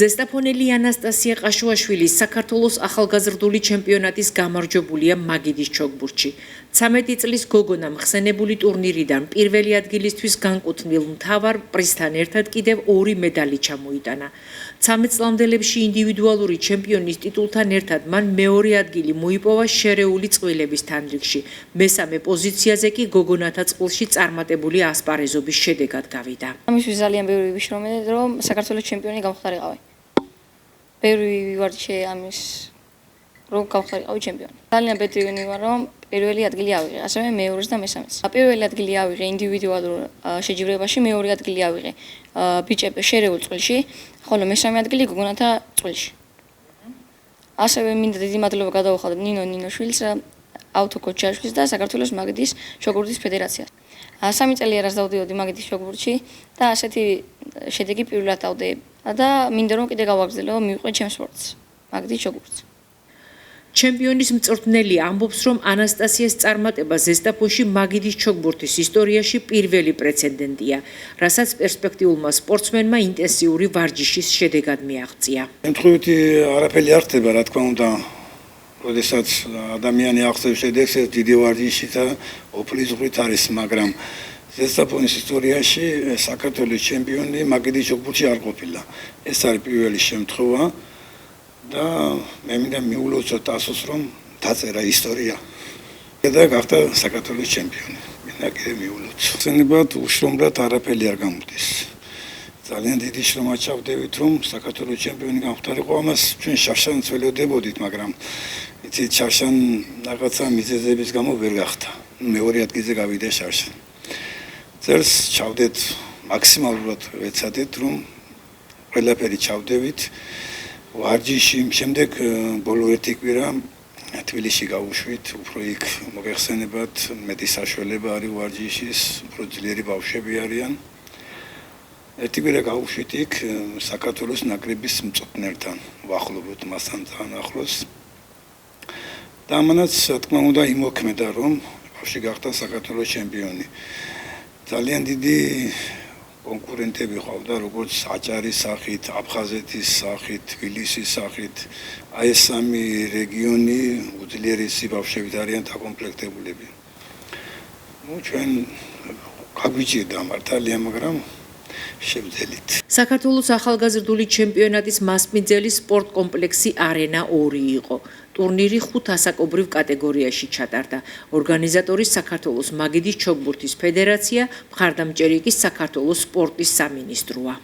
ზესტაფონელი ანასტასია ყაშუაშვილის საქართველოს ახალგაზრდული ჩემპიონატის გამარჯვებულია მაგიდის ჩოგბურთში. 13 წლის გოგონა მხსენებული ტურნირიდან პირველი ადგილისთვის განკუთვნილ მთავარ პრიზთან ერთად კიდევ 2 მედალი ჩამოიტანა. 13 წლამდელებში ინდივიდუალური ჩემპიონის ტიტულთან ერთად მან მეორე ადგილი მოიპოვა შერეული წყვილების თანრიგში. მესამე პოზიციაზე კი გოგონათა წყვილში წარმატებული ასპარეზობის შედეგად გავიდა. ამისთვის ძალიან ბევრი ვიშრომე, რომ საქართველოს ჩემპიონი გამხდარიყავი. ბევრი ვივარჯიშე ამის რომ გავხდარიყავი ჩემპიონი. ძალიან ბედნიერი ვარ, რომ პირველი ადგილი ავიღე, ასევე მეორეს და მესამეც. პირველი ადგილი ავიღე ინდივიდუალურ შეჯიბრებაში, მეორე ადგილი ავიღე ბიჭების შერეულ წყვილში, ხოლო მესამე ადგილი გოგონათა წყვილში. ასევე მინდა დიდი მადლობა გადავუხადებ ნინო ნინოშვილს, ავტოკოჩაშვილს და საქართველოს მაგიდის ჩოგბურთის ფედერაციას. 3 წელი არას დავდიოდი მაგიდის ჩოგბურთში და ასეთი შედეგი პირველად ავდე და მინდა რომ კიდე გავაგრძელო, მივყვე ჩემს სპორტს, მაგიდის ჩოგბურთს. ჩემპიონის მწვრთნელი ამბობს, რომ ანასტასიას წარმატება ზესტაფონში მაგიდის ჩოგბურთის ისტორიაში პირველი პრეცედენტია, რასაც პერსპექტიულმა სპორტსმენმა ინტენსიური ვარჯიშის შედეგად მიაღწია. ემთხვევითი არაფერი არ ხდება, რა თქმა უნდა. როდესაც ადამიანი აღწევს შედეგს, დიდი ვარჯიში და ოფლიზურით არის, მაგრამ ზესტაფონის ისტორიაში საქართველოს ჩემპიონი მაგიდის ჩოგბურთში არ ყოფილა. ეს არის პირველი შემთხვევა და მე მინდა მიულოცოთ ასოს, რომ დაწერა ისტორია და გახდა საქართველოს ჩემპიონი. მინდა კიდე მიულოცო. ხსენებად უშრომლად არაფერი არ გამოდის. ძალიან დიდი შრომა ჩავდებით, რომ საქართველოს ჩემპიონი გამხდარიყო. ამას ჩვენ შარშანს ველოდებოდით, მაგრამ იცით, შარშან რაღაცა მიზეზების გამო ვერ გახდა. მეორე ადგილზე გავიდა შარშან. წერს ჩავდეთ, მაქსიმალურად ვეცადეთ, რომ ყველაფერი ჩავდებით. ვარჯიში შემდეგ ბოლო ერთი კვირა თბილისში გავუშვით, უფრო იქ მოგეხსენებათ, მეტი საშუალება არის ვარჯიშის, უფრო ძლიერი ბავშვები არიან. ერთი კვირა გავუშვით იქ საქართველოს ნაკრების მწვრთნელთან, ვახლობოთ მასთან ძალიან ახლოს. და ამანაც, რა თქმა უნდა, იმოქმედა, რომ ბავშვი გახდა საქართველოს ჩემპიონი. ძალიან დიდი კონკურენტები ყავდა, როგორც აჭარის სახით, აფხაზეთის სახით, თბილისის სახით. აი ეს 3 რეგიონი უძლიერესი ბავშვებით არიან დაკომპლექტებულები. ჩვენ გაგვიჭირდა მართალია, მაგრამ შევძელით. საქართველოს ახალგაზრდული ჩემპიონატის მასპინძელი სპორტ კომპლექსი არენა 2 იყო. ტურნირი 5 ასაკობრივ კატეგორიაში ჩატარდა. ორგანიზატორი საქართველოს მაგიდის ჩოგბურთის ფედერაცია, მხარდამჭერი კი საქართველოს სპორტის სამინისტროა.